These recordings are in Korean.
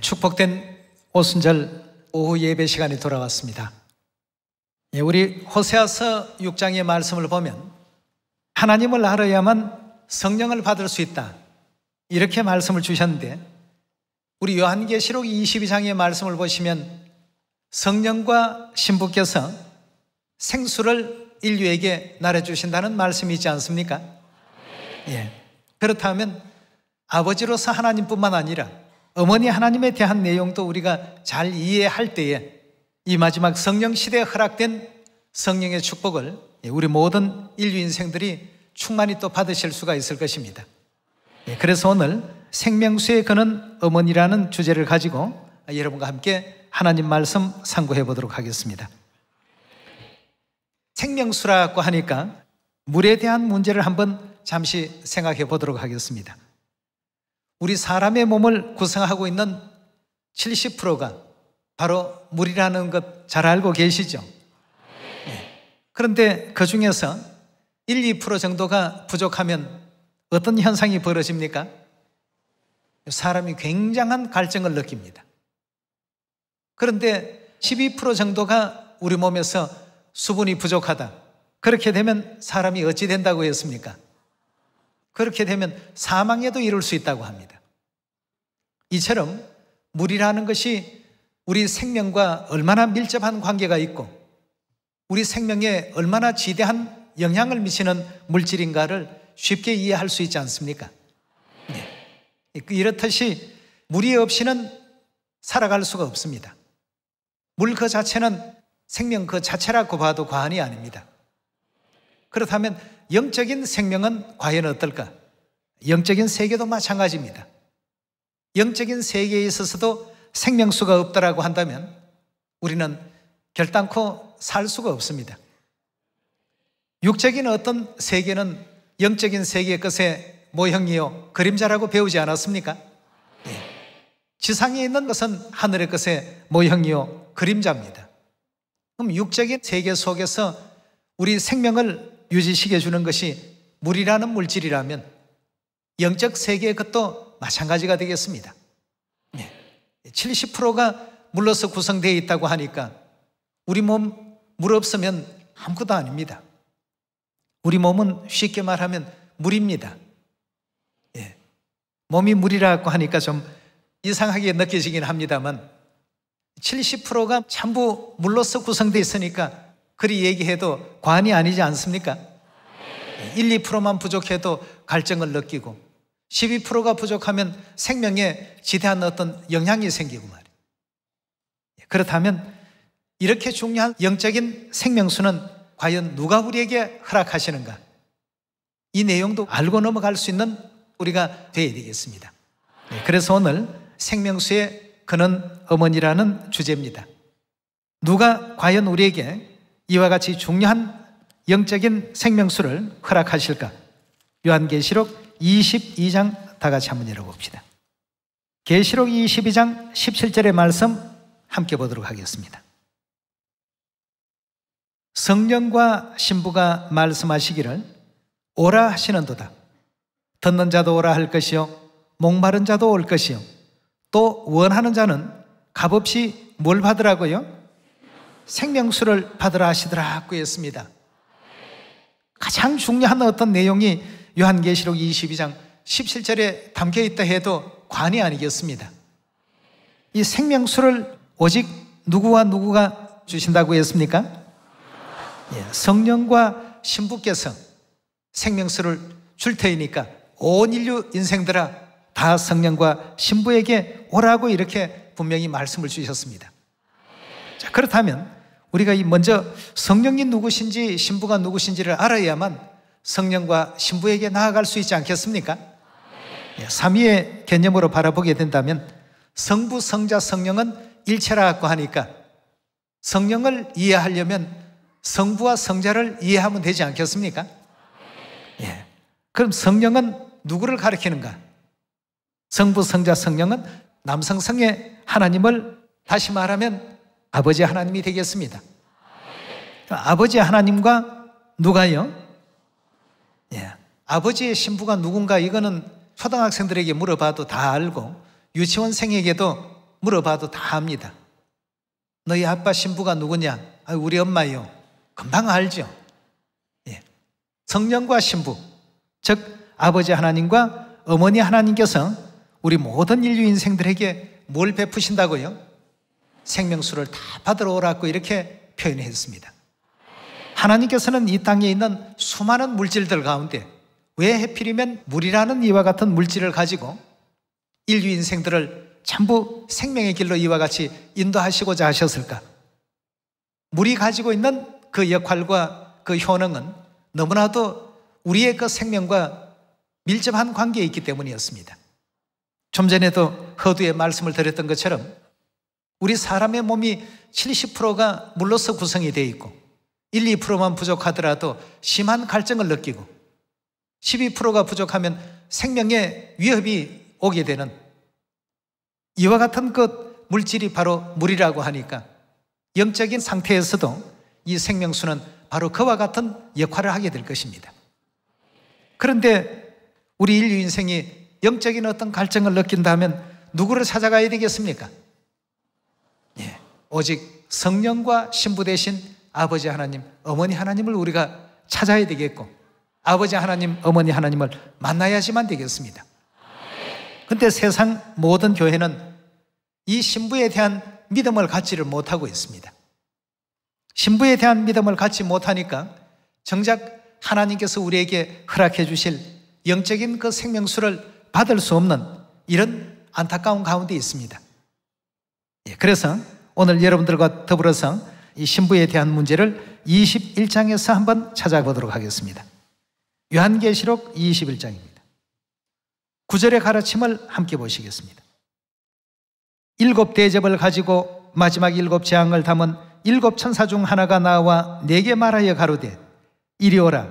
축복된 오순절 오후 예배 시간이 돌아왔습니다. 우리 호세아서 6장의 말씀을 보면 하나님을 알아야만 성령을 받을 수 있다, 이렇게 말씀을 주셨는데, 우리 요한계시록 22장의 말씀을 보시면 성령과 신부께서 생수를 인류에게 나눠주신다는 말씀이 있지 않습니까? 그렇다면 아버지로서 하나님뿐만 아니라 어머니 하나님에 대한 내용도 우리가 잘 이해할 때에 이 마지막 성령 시대에 허락된 성령의 축복을 우리 모든 인류 인생들이 충만히 또 받으실 수가 있을 것입니다. 그래서 오늘 생명수의 근원 어머니라는 주제를 가지고 여러분과 함께 하나님 말씀 상고해 보도록 하겠습니다. 생명수라고 하니까 물에 대한 문제를 한번 잠시 생각해 보도록 하겠습니다. 우리 사람의 몸을 구성하고 있는 70%가 바로 물이라는 것 잘 알고 계시죠? 그런데 그 중에서 1, 2% 정도가 부족하면 어떤 현상이 벌어집니까? 사람이 굉장한 갈증을 느낍니다. 그런데 12% 정도가 우리 몸에서 수분이 부족하다, 그렇게 되면 사람이 어찌 된다고 했습니까? 그렇게 되면 사망에도 이를 수 있다고 합니다. 이처럼 물이라는 것이 우리 생명과 얼마나 밀접한 관계가 있고 우리 생명에 얼마나 지대한 영향을 미치는 물질인가를 쉽게 이해할 수 있지 않습니까? 이렇듯이 물이 없이는 살아갈 수가 없습니다. 물 그 자체는 생명 그 자체라고 봐도 과언이 아닙니다. 그렇다면 영적인 생명은 과연 어떨까? 영적인 세계도 마찬가지입니다. 영적인 세계에 있어서도 생명수가 없다라고 한다면 우리는 결단코 살 수가 없습니다. 육적인 어떤 세계는 영적인 세계의 것의 모형이요 그림자라고 배우지 않았습니까? 지상에 있는 것은 하늘의 것의 모형이요 그림자입니다. 그럼 육적인 세계 속에서 우리 생명을 유지시켜 주는 것이 물이라는 물질이라면 영적 세계의 것도 마찬가지가 되겠습니다. 70%가 물로서 구성되어 있다고 하니까 우리 몸 물 없으면 아무것도 아닙니다. 우리 몸은 쉽게 말하면 물입니다. 몸이 물이라고 하니까 좀 이상하게 느껴지긴 합니다만 70%가 전부 물로서 구성되어 있으니까 그리 얘기해도 과언이 아니지 않습니까? 1, 2%만 부족해도 갈증을 느끼고 12%가 부족하면 생명에 지대한 어떤 영향이 생기고 말이에요. 그렇다면 이렇게 중요한 영적인 생명수는 과연 누가 우리에게 허락하시는가? 이 내용도 알고 넘어갈 수 있는 우리가 되어야 되겠습니다. 그래서 오늘 생명수의 근원 어머니라는 주제입니다. 누가 과연 우리에게 이와 같이 중요한 영적인 생명수를 허락하실까? 요한계시록 22장 다 같이 한번 열어봅시다. 계시록 22장 17절의 말씀 함께 보도록 하겠습니다. 성령과 신부가 말씀하시기를 오라 하시는도다. 듣는 자도 오라 할 것이요 목마른 자도 올 것이요 또 원하는 자는 값없이 뭘 받으라고요? 생명수를 받으라 하시더라고 했습니다. 가장 중요한 어떤 내용이 요한계시록 22장 17절에 담겨 있다 해도 과언이 아니겠습니다. 이 생명수를 오직 누구와 누구가 주신다고 했습니까? 성령과 신부께서 생명수를 줄 테니까 온 인류 인생들아 다 성령과 신부에게 오라고 이렇게 분명히 말씀을 주셨습니다. 자, 그렇다면 우리가 먼저 성령이 누구신지 신부가 누구신지를 알아야만 성령과 신부에게 나아갈 수 있지 않겠습니까? 삼위의 개념으로 바라보게 된다면 성부, 성자, 성령은 일체라고 하니까 성령을 이해하려면 성부와 성자를 이해하면 되지 않겠습니까? 그럼 성령은 누구를 가리키는가? 성부, 성자, 성령은 남성성의 하나님을 다시 말하면 아버지 하나님이 되겠습니다. 아버지 하나님과 누가요? 아버지의 신부가 누군가 이거는 초등학생들에게 물어봐도 다 알고 유치원생에게도 물어봐도 다 압니다. 너희 아빠 신부가 누구냐? 우리 엄마요. 금방 알죠. 예. 성령과 신부, 즉 아버지 하나님과 어머니 하나님께서 우리 모든 인류 인생들에게 뭘 베푸신다고요? 생명수를 다 받으러 오라고 이렇게 표현했습니다. 하나님께서는 이 땅에 있는 수많은 물질들 가운데 왜 하필이면 물이라는 이와 같은 물질을 가지고 인류 인생들을 전부 생명의 길로 이와 같이 인도하시고자 하셨을까? 물이 가지고 있는 그 역할과 그 효능은 너무나도 우리의 그 생명과 밀접한 관계에 있기 때문이었습니다. 좀 전에도 허두의 말씀을 드렸던 것처럼 우리 사람의 몸이 70%가 물로서 구성이 되어 있고 1, 2%만 부족하더라도 심한 갈증을 느끼고 12%가 부족하면 생명의 위협이 오게 되는 이와 같은 그 물질이 바로 물이라고 하니까 영적인 상태에서도 이 생명수는 바로 그와 같은 역할을 하게 될 것입니다. 그런데 우리 인류 인생이 영적인 어떤 갈증을 느낀다면 누구를 찾아가야 되겠습니까? 예, 오직 성령과 신부 대신 아버지 하나님, 어머니 하나님을 우리가 찾아야 되겠고 아버지 하나님, 어머니 하나님을 만나야지만 되겠습니다. 그런데 세상 모든 교회는 이 신부에 대한 믿음을 갖지를 못하고 있습니다. 신부에 대한 믿음을 갖지 못하니까 정작 하나님께서 우리에게 허락해 주실 영적인 그 생명수를 받을 수 없는 이런 안타까운 가운데 있습니다. 그래서 오늘 여러분들과 더불어서 이 신부에 대한 문제를 21장에서 한번 찾아보도록 하겠습니다. 요한계시록 21장입니다. 9절의 가르침을 함께 보시겠습니다. 7 대접을 가지고 마지막 7 재앙을 담은 7 천사 중 하나가 나와 내게 말하여 가로되 이리 오라.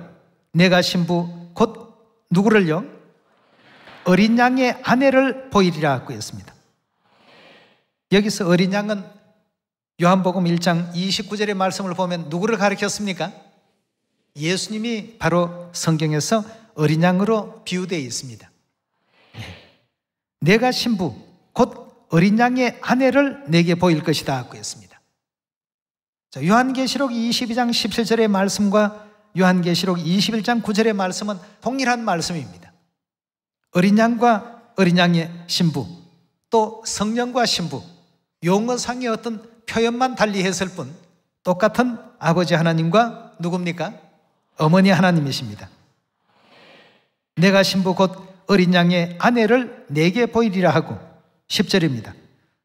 내가 신부 곧 누구를요? 어린 양의 아내를 보이리라 하고 했습니다. 여기서 어린 양은 요한복음 1장 29절의 말씀을 보면 누구를 가리켰습니까? 예수님이 바로 성경에서 어린 양으로 비유되어 있습니다. 내가 신부 곧 어린 양의 아내를 내게 보일 것이다 하고 했습니다. 자, 요한계시록 22장 17절의 말씀과 요한계시록 21장 9절의 말씀은 동일한 말씀입니다. 어린 양과 어린 양의 신부, 또 성령과 신부, 용어상의 어떤 표현만 달리 했을 뿐 똑같은 아버지 하나님과 누굽니까? 어머니 하나님이십니다. 내가 신부 곧 어린 양의 아내를 내게 보이리라 하고 10절입니다.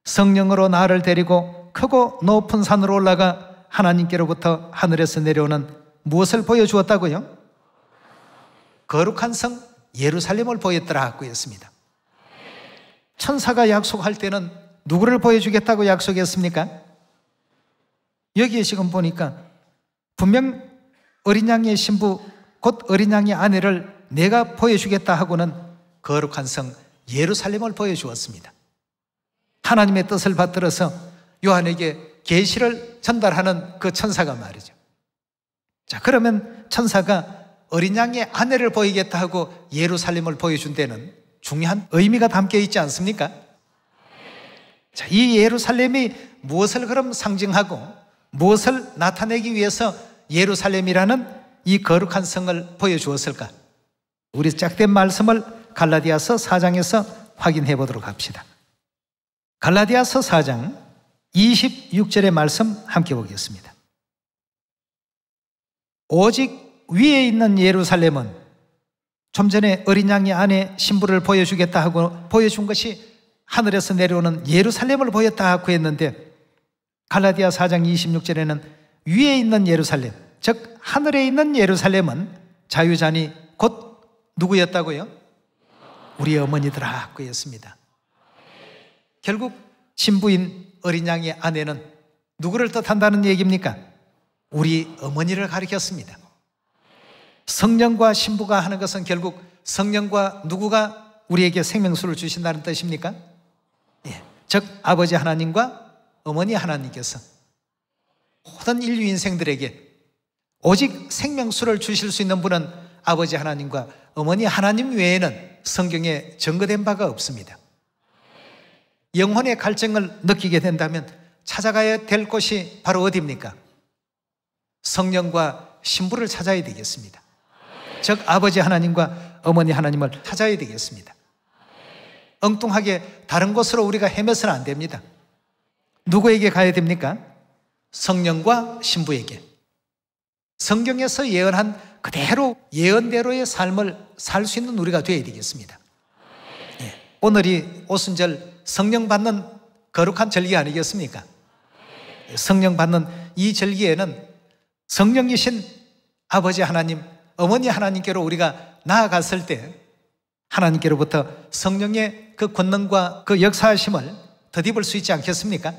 성령으로 나를 데리고 크고 높은 산으로 올라가 하나님께로부터 하늘에서 내려오는 무엇을 보여주었다고요? 거룩한 성 예루살렘을 보였더라 하고 했습니다. 천사가 약속할 때는 누구를 보여주겠다고 약속했습니까? 여기에 지금 보니까 분명 어린 양의 신부 곧 어린 양의 아내를 내가 보여주겠다 하고는 거룩한 성 예루살렘을 보여주었습니다. 하나님의 뜻을 받들어서 요한에게 계시를 전달하는 그 천사가 말이죠. 자, 그러면 천사가 어린 양의 아내를 보이겠다 하고 예루살렘을 보여준 데는 중요한 의미가 담겨 있지 않습니까? 자, 이 예루살렘이 무엇을 그럼 상징하고 무엇을 나타내기 위해서 예루살렘이라는 이 거룩한 성을 보여주었을까? 우리 짝된 말씀을 갈라디아서 4장에서 확인해 보도록 합시다. 갈라디아서 4장 26절의 말씀 함께 보겠습니다. 오직 위에 있는 예루살렘은 좀 전에 어린 양의 아내 신부를 보여주겠다 하고 보여준 것이 하늘에서 내려오는 예루살렘을 보였다 하고 했는데 갈라디아 4장 26절에는 위에 있는 예루살렘, 즉 하늘에 있는 예루살렘은 자유자니 곧 누구였다고요? 우리 어머니들아 하고 했습니다. 결국 신부인 어린 양의 아내는 누구를 뜻한다는 얘기입니까? 우리 어머니를 가리켰습니다. 성령과 신부가 하는 것은 결국 성령과 누구가 우리에게 생명수를 주신다는 뜻입니까? 예, 즉 아버지 하나님과 어머니 하나님께서 모든 인류 인생들에게 오직 생명수를 주실 수 있는 분은 아버지 하나님과 어머니 하나님 외에는 성경에 증거된 바가 없습니다. 영혼의 갈증을 느끼게 된다면 찾아가야 될 곳이 바로 어디입니까? 성령과 신부를 찾아야 되겠습니다. 즉 아버지 하나님과 어머니 하나님을 찾아야 되겠습니다. 엉뚱하게 다른 곳으로 우리가 헤매서는 안 됩니다. 누구에게 가야 됩니까? 성령과 신부에게. 성경에서 예언한 그대로 예언대로의 삶을 살 수 있는 우리가 되어야 되겠습니다. 오늘이 오순절 성령 받는 거룩한 절기 아니겠습니까? 성령 받는 이 절기에는 성령이신 아버지 하나님, 어머니 하나님께로 우리가 나아갔을 때 하나님께로부터 성령의 그 권능과 그 역사하심을 덧입을 수 있지 않겠습니까?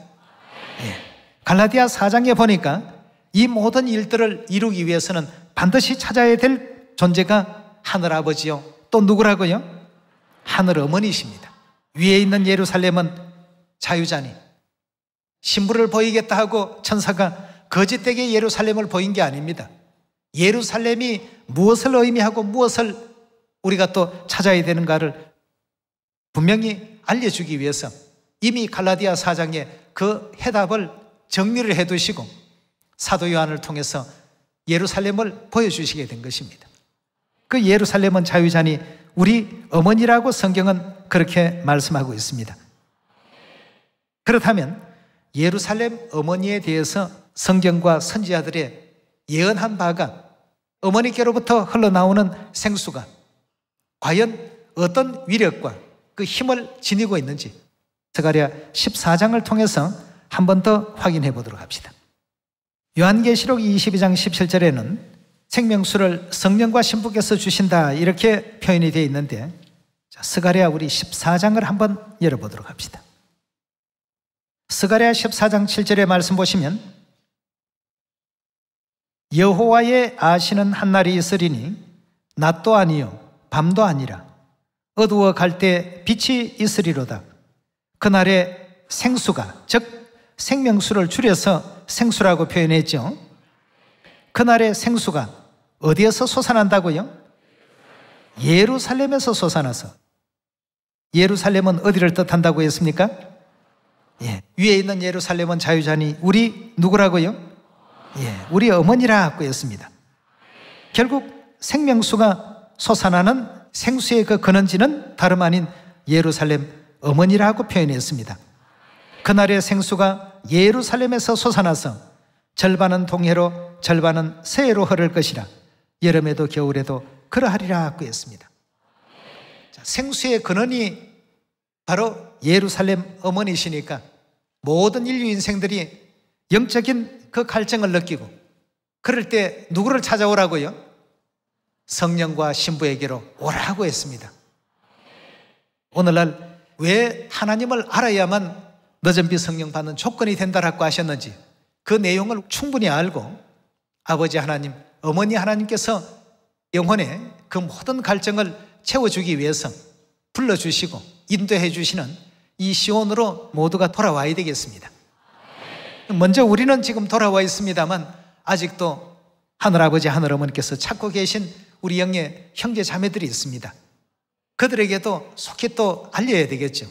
갈라디아 4장에 보니까 이 모든 일들을 이루기 위해서는 반드시 찾아야 될 존재가 하늘아버지요, 또 누구라고요? 하늘 어머니십니다. 위에 있는 예루살렘은 자유자니, 신부를 보이겠다 하고 천사가 거짓되게 예루살렘을 보인 게 아닙니다. 예루살렘이 무엇을 의미하고 무엇을 우리가 또 찾아야 되는가를 분명히 알려주기 위해서 이미 갈라디아 4장에 그 해답을 정리를 해두시고 사도 요한을 통해서 예루살렘을 보여주시게 된 것입니다. 그 예루살렘은 자유자니 우리 어머니라고 성경은 그렇게 말씀하고 있습니다. 그렇다면 예루살렘 어머니에 대해서 성경과 선지자들의 예언한 바가 어머니께로부터 흘러나오는 생수가 과연 어떤 위력과 그 힘을 지니고 있는지 스가랴 14장을 통해서 한 번 더 확인해 보도록 합시다. 요한계시록 22장 17절에는 생명수를 성령과 신부께서 주신다 이렇게 표현이 되어 있는데, 스가랴 우리 14장을 한번 열어보도록 합시다. 스가랴 14장 7절의 말씀 보시면 여호와의 아시는 한날이 있으리니 낮도 아니요 밤도 아니라 어두워 갈 때 빛이 있으리로다. 그날에 생수가, 즉 생명수를 줄여서 생수라고 표현했죠. 그날에 생수가 어디에서 솟아난다고요? 예루살렘에서 솟아나서. 예루살렘은 어디를 뜻한다고 했습니까? 위에 있는 예루살렘은 자유자니 우리 누구라고요? 우리 어머니라고 했습니다. 결국 생명수가 솟아나는 생수의 그 근원지는 다름 아닌 예루살렘 어머니라고 표현했습니다. 그날의 생수가 예루살렘에서 솟아나서 절반은 동해로 절반은 서해로 흐를 것이라. 여름에도 겨울에도 그러하리라고 했습니다. 생수의 근원이 바로 예루살렘 어머니시니까 모든 인류 인생들이 영적인 그 갈증을 느끼고 그럴 때 누구를 찾아오라고요? 성령과 신부에게로 오라고 했습니다. 오늘날 왜 하나님을 알아야만 늦은비 성령 받는 조건이 된다라고 하셨는지 그 내용을 충분히 알고 아버지 하나님, 어머니 하나님께서 영혼의 그 모든 갈증을 채워주기 위해서 불러주시고 인도해 주시는 이 시온으로 모두가 돌아와야 되겠습니다. 먼저 우리는 지금 돌아와 있습니다만 아직도 하늘아버지 하늘어머니께서 찾고 계신 우리 영의 형제 자매들이 있습니다. 그들에게도 속히 또 알려야 되겠죠.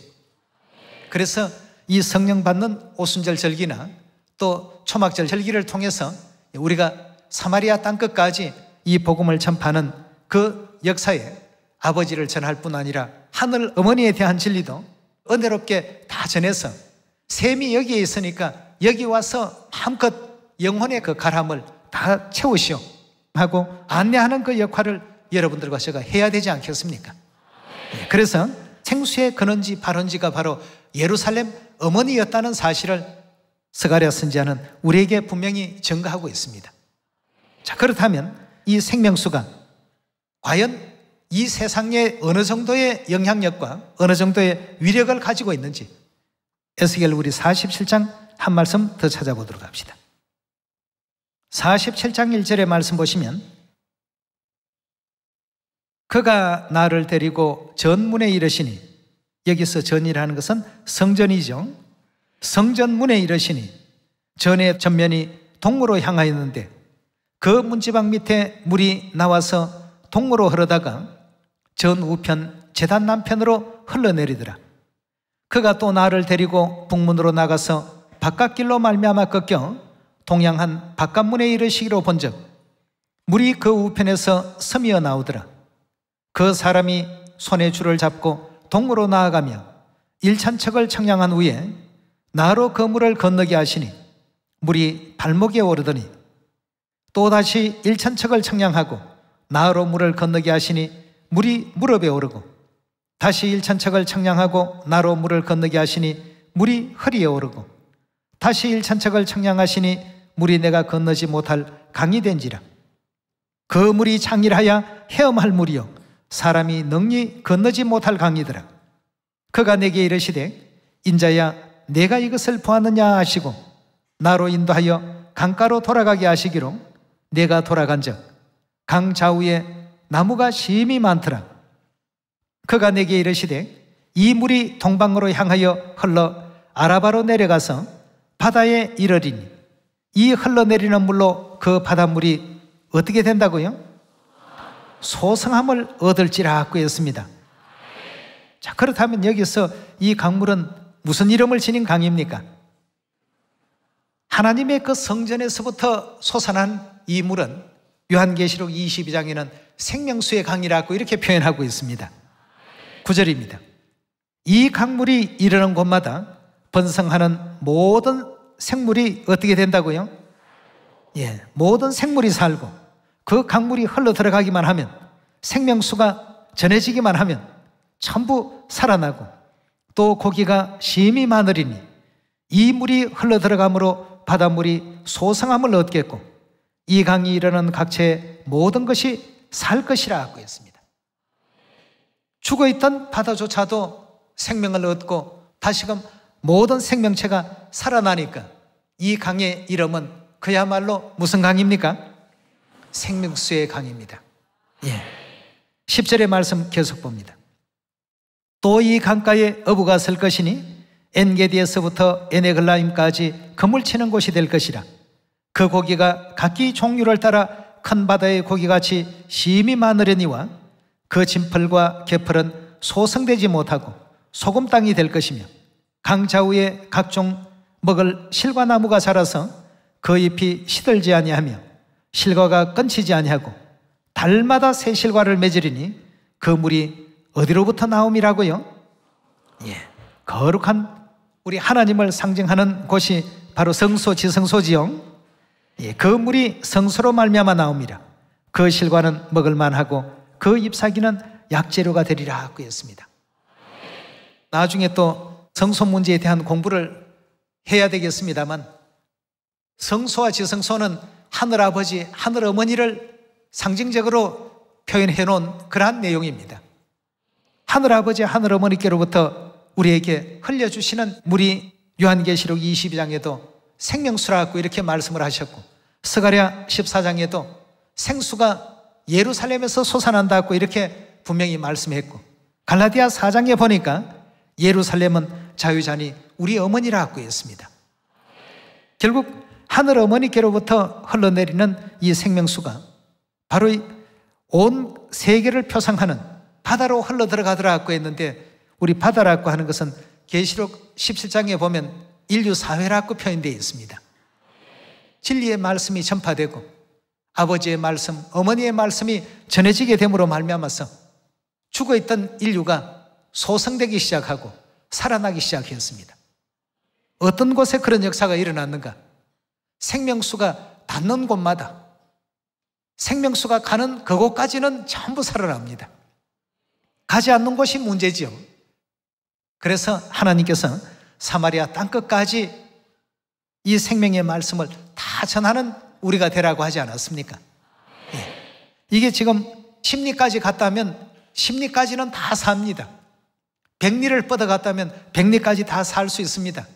그래서 이 성령 받는 오순절 절기나 또 초막절 절기를 통해서 우리가 사마리아 땅끝까지 이 복음을 전파하는 그 역사에 아버지를 전할 뿐 아니라 하늘 어머니에 대한 진리도 은혜롭게 다 전해서 샘이 여기에 있으니까 여기 와서 마음껏 영혼의 그 가람을 다 채우시오 하고 안내하는 그 역할을 여러분들과 제가 해야 되지 않겠습니까? 그래서 생수의 근원지 발원지가 바로 예루살렘 어머니였다는 사실을 스가랴 선지자는 우리에게 분명히 증거하고 있습니다. 자, 그렇다면 이 생명수가 과연 이 세상에 어느 정도의 영향력과 어느 정도의 위력을 가지고 있는지 에스겔 우리 47장 한 말씀 더 찾아보도록 합시다. 47장 1절의 말씀 보시면 그가 나를 데리고 전문에 이르시니, 여기서 전이라는 것은 성전이죠. 성전문에 이르시니 전의 전면이 동으로 향하였는데 그 문지방 밑에 물이 나와서 동으로 흐르다가 전 우편 제단 남편으로 흘러내리더라. 그가 또 나를 데리고 북문으로 나가서 바깥길로 말미암아 꺾여 동양한 바깥문에 이르시기로 본즉 물이 그 우편에서 스미어 나오더라. 그 사람이 손에 줄을 잡고 동으로 나아가며 일찬척을 청량한 후에 나로 그 물을 건너게 하시니 물이 발목에 오르더니 또다시 일찬척을 청량하고 나로 물을 건너게 하시니 물이 무릎에 오르고 다시 일찬척을 청량하고 나로 물을 건너게 하시니 물이 허리에 오르고 다시 일찬척을 청량하시니 물이 내가 건너지 못할 강이 된지라. 그 물이 장일하여 헤엄할 물이요 사람이 능히 건너지 못할 강이더라. 그가 내게 이르시되 인자야 내가 이것을 보았느냐 하시고 나로 인도하여 강가로 돌아가게 하시기로 내가 돌아간즉 강 좌우에 나무가 심히 많더라. 그가 내게 이르시되 이 물이 동방으로 향하여 흘러 아라바로 내려가서 바다에 이르리니 이 흘러내리는 물로 그 바닷물이 어떻게 된다고요? 소성함을 얻을지라 하고 했습니다. 자, 그렇다면 여기서 이 강물은 무슨 이름을 지닌 강입니까? 하나님의 그 성전에서부터 솟아난 이 물은 요한계시록 22장에는 생명수의 강이라고 이렇게 표현하고 있습니다. 9절입니다. 이 강물이 이르는 곳마다 번성하는 모든 생물이 어떻게 된다고요? 모든 생물이 살고 그 강물이 흘러 들어가기만 하면 생명수가 전해지기만 하면 전부 살아나고 또 고기가 심히 많으리니 이 물이 흘러 들어가므로 바닷물이 소성함을 얻겠고 이 강이 이르는 각체의 모든 것이 살 것이라 하고 했습니다. 죽어있던 바다조차도 생명을 얻고 다시금 모든 생명체가 살아나니까 이 강의 이름은 그야말로 무슨 강입니까? 생명수의 강입니다. 10절의 말씀 계속 봅니다. 또 이 강가에 어부가 설 것이니 엔게디에서부터 에네글라임까지 그물 치는 곳이 될 것이라. 그 고기가 각기 종류를 따라 큰 바다의 고기같이 심히 많으려니와 그 진펄과 개펄은 소성되지 못하고 소금 땅이 될 것이며 강 좌우에 각종 먹을 실과나무가 자라서 그 잎이 시들지 아니하며 실과가 끊치지 아니하고 달마다 새 실과를 맺으리니 그 물이 어디로부터 나옴이라고요? 거룩한 우리 하나님을 상징하는 곳이 바로 성소 지성소지요. 그 물이 성소로 말미암아 나옵니다. 그 실과는 먹을 만하고 그 잎사귀는 약재료가 되리라 하고 했습니다. 나중에 또 성소 문제에 대한 공부를 해야 되겠습니다만 성소와 지성소는 하늘아버지, 하늘어머니를 상징적으로 표현해 놓은 그러한 내용입니다. 하늘아버지, 하늘어머니께로부터 우리에게 흘려주시는 물이 요한계시록 22장에도 생명수라고 이렇게 말씀을 하셨고 스가랴 14장에도 생수가 예루살렘에서 솟아난다고 이렇게 분명히 말씀했고 갈라디아 4장에 보니까 예루살렘은 자유자니 우리 어머니라고 했습니다. 결국 하늘 어머니께로부터 흘러내리는 이 생명수가 바로 온 세계를 표상하는 바다로 흘러 들어가더라고 했는데 우리 바다라고 하는 것은 계시록 17장에 보면 인류 사회라고 표현되어 있습니다. 진리의 말씀이 전파되고 아버지의 말씀, 어머니의 말씀이 전해지게 됨으로 말미암아서 죽어있던 인류가 소성되기 시작하고 살아나기 시작했습니다. 어떤 곳에 그런 역사가 일어났는가? 생명수가 닿는 곳마다 생명수가 가는 그곳까지는 전부 살아납니다. 가지 않는 곳이 문제지요. 그래서 하나님께서 사마리아 땅끝까지 이 생명의 말씀을 다 전하는 우리가 되라고 하지 않았습니까? 이게 지금 십리까지 갔다면 십리까지는 다 삽니다. 백리를 뻗어갔다면 백리까지 다 살 수 있습니다.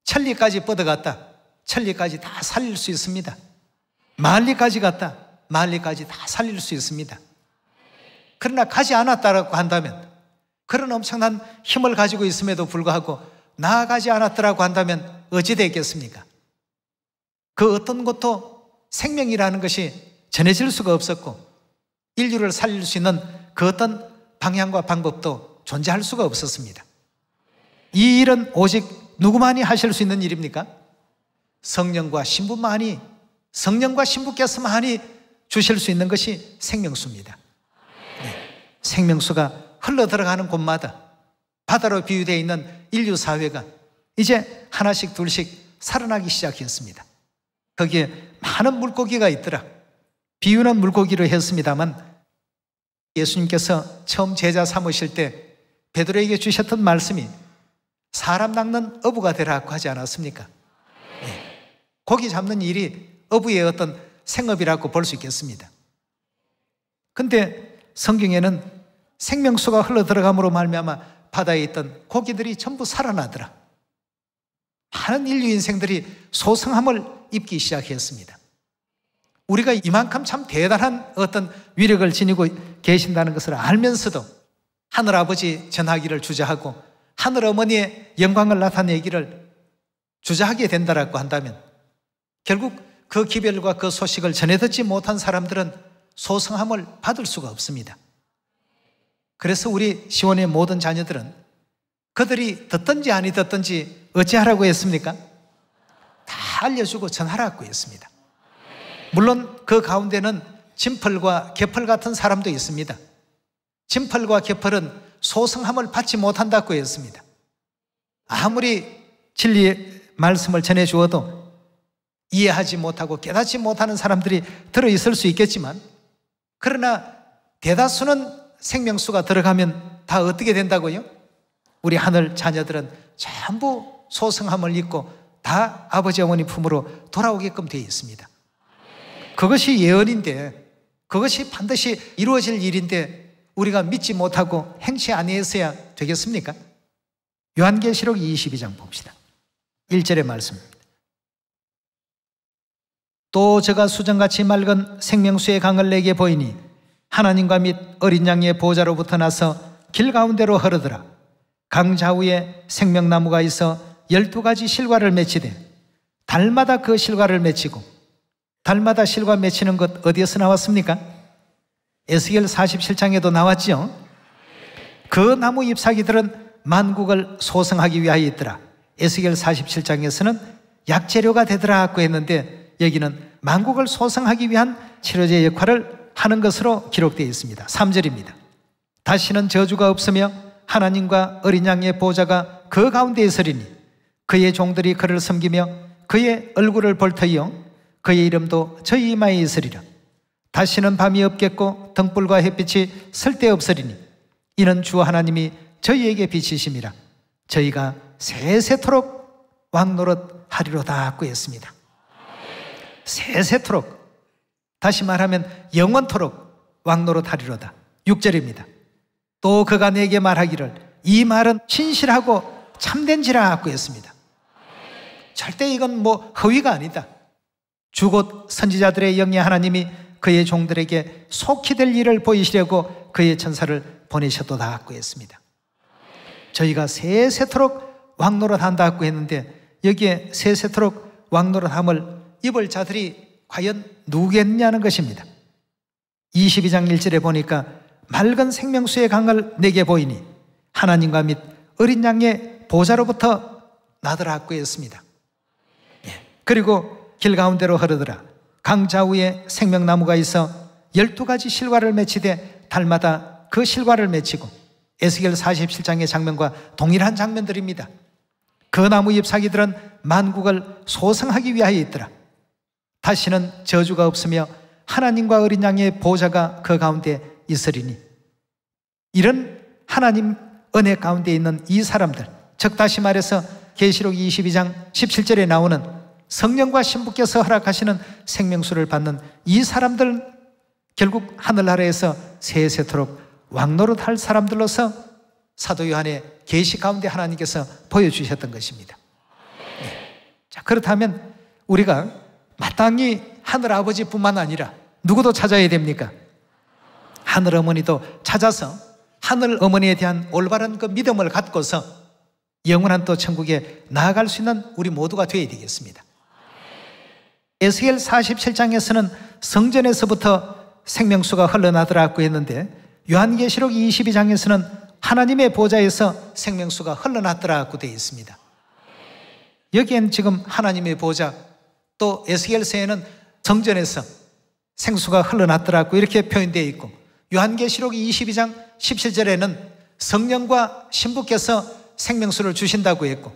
천리까지 뻗어갔다 천리까지 다 살릴 수 있습니다. 만리까지 갔다 만리까지 다 살릴 수 있습니다. 그러나 가지 않았다고 한다면 그런 엄청난 힘을 가지고 있음에도 불구하고 나아가지 않았더라고 한다면 어찌 되겠습니까? 그 어떤 것도 생명이라는 것이 전해질 수가 없었고 인류를 살릴 수 있는 그 어떤 방향과 방법도 존재할 수가 없었습니다. 이 일은 오직 누구만이 하실 수 있는 일입니까? 성령과 신부만이, 성령과 신부께서만이 주실 수 있는 것이 생명수입니다. 네. 생명수가 흘러들어가는 곳마다 바다로 비유되어 있는 인류 사회가 이제 하나씩 둘씩 살아나기 시작했습니다. 거기에 많은 물고기가 있더라. 비유는 물고기로 했습니다만 예수님께서 처음 제자 삼으실 때 베드로에게 주셨던 말씀이 사람 낚는 어부가 되라고 하지 않았습니까? 네. 고기 잡는 일이 어부의 어떤 생업이라고 볼 수 있겠습니다. 근데 성경에는 생명수가 흘러들어감으로 말미암아 바다에 있던 고기들이 전부 살아나더라. 많은 인류 인생들이 소성함을 입기 시작했습니다. 우리가 이만큼 참 대단한 어떤 위력을 지니고 계신다는 것을 알면서도 하늘아버지 전하기를 주저하고 하늘어머니의 영광을 나타내기를 주저하게 된다라고 한다면 결국 그 기별과 그 소식을 전해 듣지 못한 사람들은 소성함을 받을 수가 없습니다. 그래서 우리 시온의 모든 자녀들은 그들이 듣든지 아니 듣든지 어찌하라고 했습니까? 다 알려주고 전하라고 했습니다. 물론 그 가운데는 진펄과 개펄 같은 사람도 있습니다. 진펄과 개펄은 소성함을 받지 못한다고 했습니다. 아무리 진리의 말씀을 전해주어도 이해하지 못하고 깨닫지 못하는 사람들이 들어있을 수 있겠지만 그러나 대다수는 생명수가 들어가면 다 어떻게 된다고요? 우리 하늘 자녀들은 전부 소성함을 입고 다 아버지 어머니 품으로 돌아오게끔 되어 있습니다. 그것이 예언인데 그것이 반드시 이루어질 일인데 우리가 믿지 못하고 행치 아니했어야 되겠습니까? 요한계시록 22장 봅시다. 1절의 말씀입니다. 또 저가 수정같이 맑은 생명수의 강을 내게 보이니 하나님과 및 어린 양의 보좌로부터 나서 길 가운데로 흐르더라. 강 좌우에 생명나무가 있어 12가지 실과를 맺히되 달마다 그 실과를 맺히고 달마다 실과 맺히는 것 어디에서 나왔습니까? 에스겔 47장에도 나왔죠. 그 나무 잎사귀들은 만국을 소성하기 위하여 있더라. 에스겔 47장에서는 약재료가 되더라고 했는데 여기는 만국을 소성하기 위한 치료제 역할을 하는 것으로 기록되어 있습니다. 3절입니다. 다시는 저주가 없으며 하나님과 어린 양의 보좌가 그 가운데 있으리니 그의 종들이 그를 섬기며 그의 얼굴을 볼 터이요 그의 이름도 저희 이마에 있으리라. 다시는 밤이 없겠고 등불과 햇빛이 쓸데없으리니 이는 주 하나님이 저희에게 빛이심이라. 저희가 세세토록 왕노릇 하리로다 하고 했습니다. 세세토록, 다시 말하면 영원토록 왕노릇 하리로다. 6절입니다. 또 그가 내게 말하기를 이 말은 진실하고 참된지라 하고 했습니다. 절대 이건 허위가 아니다. 주곧 선지자들의 영예 하나님이 그의 종들에게 속히 될 일을 보이시려고 그의 천사를 보내셨도다 하고 했습니다. 저희가 세세토록 왕노릇 한다 하고 했는데 여기에 세세토록 왕노릇함을 입을 자들이 과연 누구겠냐는 것입니다. 22장 1절에 보니까 맑은 생명수의 강을 내게 보이니 하나님과 및 어린 양의 보좌로부터 나더라 하고 했습니다. 그리고 길 가운데로 흐르더라. 강 좌우에 생명나무가 있어 12가지 실과를 맺히되 달마다 그 실과를 맺히고 에스겔 47장의 장면과 동일한 장면들입니다. 그 나무 잎사귀들은 만국을 소성하기 위하여 있더라. 다시는 저주가 없으며 하나님과 어린 양의 보좌가 그 가운데 있으리니 이런 하나님 은혜 가운데 있는 이 사람들, 즉 다시 말해서 계시록 22장 17절에 나오는 성령과 신부께서 허락하시는 생명수를 받는 이 사람들은 결국 하늘나라에서 세세토록 왕노릇 할 사람들로서 사도 요한의 계시 가운데 하나님께서 보여주셨던 것입니다. 자, 그렇다면 우리가 마땅히 하늘아버지뿐만 아니라 누구도 찾아야 됩니까? 하늘어머니도 찾아서 하늘어머니에 대한 올바른 그 믿음을 갖고서 영원한 또 천국에 나아갈 수 있는 우리 모두가 되어야 되겠습니다. 에스겔 47장에서는 성전에서부터 생명수가 흘러나더라고 했는데 요한계시록 22장에서는 하나님의 보좌에서 생명수가 흘러났더라고 되어 있습니다. 여기엔 지금 하나님의 보좌, 또 에스겔서에는 성전에서 생수가 흘러났더라고 이렇게 표현되어 있고, 요한계시록 22장 17절에는 성령과 신부께서 생명수를 주신다고 했고,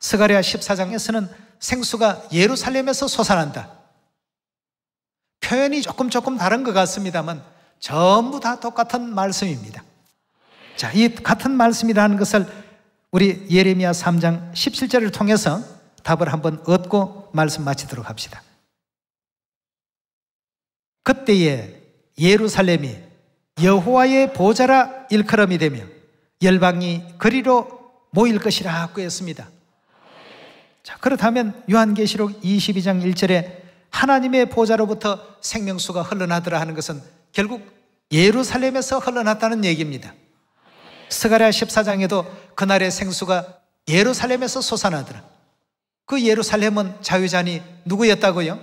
스가랴 14장에서는 생수가 예루살렘에서 솟아난다. 표현이 조금 다른 것 같습니다만 전부 다 똑같은 말씀입니다. 자, 이 같은 말씀이라는 것을 우리 예레미야 3장 17절을 통해서 답을 한번 얻고 말씀 마치도록 합시다. 그때에 예루살렘이 여호와의 보좌라 일컬음이 되며 열방이 그리로 모일 것이라고 했습니다. 자, 그렇다면 요한계시록 22장 1절에 하나님의 보좌로부터 생명수가 흘러나더라 하는 것은 결국 예루살렘에서 흘러났다는 얘기입니다. 스가랴 14장에도 그날의 생수가 예루살렘에서 솟아나더라. 그 예루살렘은 자유잔이 누구였다고요?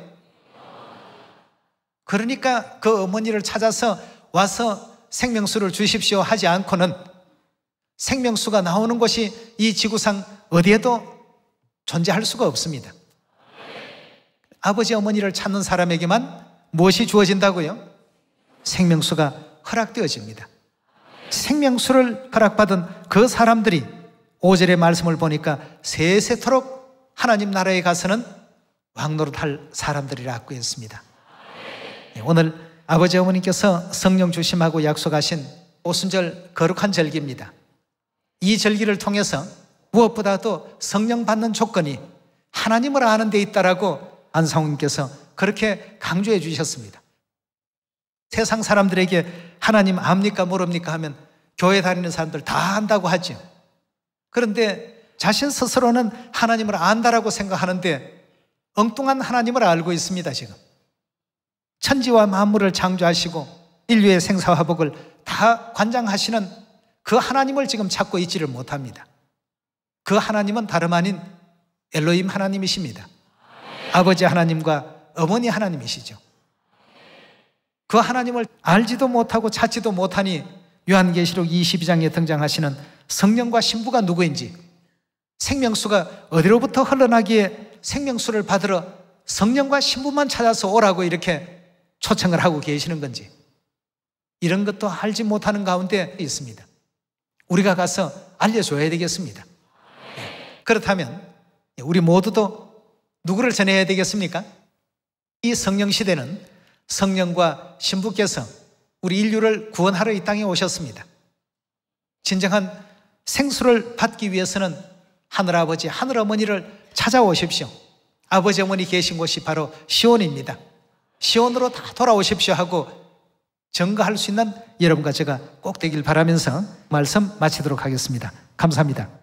그러니까 그 어머니를 찾아서 와서 생명수를 주십시오 하지 않고는 생명수가 나오는 곳이 이 지구상 어디에도 존재할 수가 없습니다. 아버지 어머니를 찾는 사람에게만 무엇이 주어진다고요? 생명수가 허락되어집니다. 생명수를 허락받은 그 사람들이 5절의 말씀을 보니까 세세토록 하나님 나라에 가서는 왕노릇할 사람들이라고 했습니다. 오늘 아버지 어머니께서 성령 주심하고 약속하신 오순절 거룩한 절기입니다. 이 절기를 통해서 무엇보다도 성령 받는 조건이 하나님을 아는 데 있다라고 안상훈께서 그렇게 강조해 주셨습니다. 세상 사람들에게 하나님 압니까 모릅니까 하면 교회 다니는 사람들 다 안다고 하죠. 그런데 자신 스스로는 하나님을 안다라고 생각하는데 엉뚱한 하나님을 알고 있습니다. 지금 천지와 만물을 창조하시고 인류의 생사화복을 다 관장하시는 그 하나님을 지금 찾고 있지를 못합니다. 그 하나님은 다름 아닌 엘로힘 하나님이십니다. 아버지 하나님과 어머니 하나님이시죠. 그 하나님을 알지도 못하고 찾지도 못하니 요한계시록 22장에 등장하시는 성령과 신부가 누구인지, 생명수가 어디로부터 흘러나기에 생명수를 받으러 성령과 신부만 찾아서 오라고 이렇게 초청을 하고 계시는 건지, 이런 것도 알지 못하는 가운데 있습니다. 우리가 가서 알려줘야 되겠습니다. 그렇다면 우리 모두도 누구를 전해야 되겠습니까? 이 성령 시대는 성령과 신부께서 우리 인류를 구원하러 이 땅에 오셨습니다. 진정한 생수를 받기 위해서는 하늘아버지, 하늘어머니를 찾아오십시오. 아버지 어머니 계신 곳이 바로 시온입니다. 시온으로 다 돌아오십시오 하고 증거할 수 있는 여러분과 제가 꼭 되길 바라면서 말씀 마치도록 하겠습니다. 감사합니다.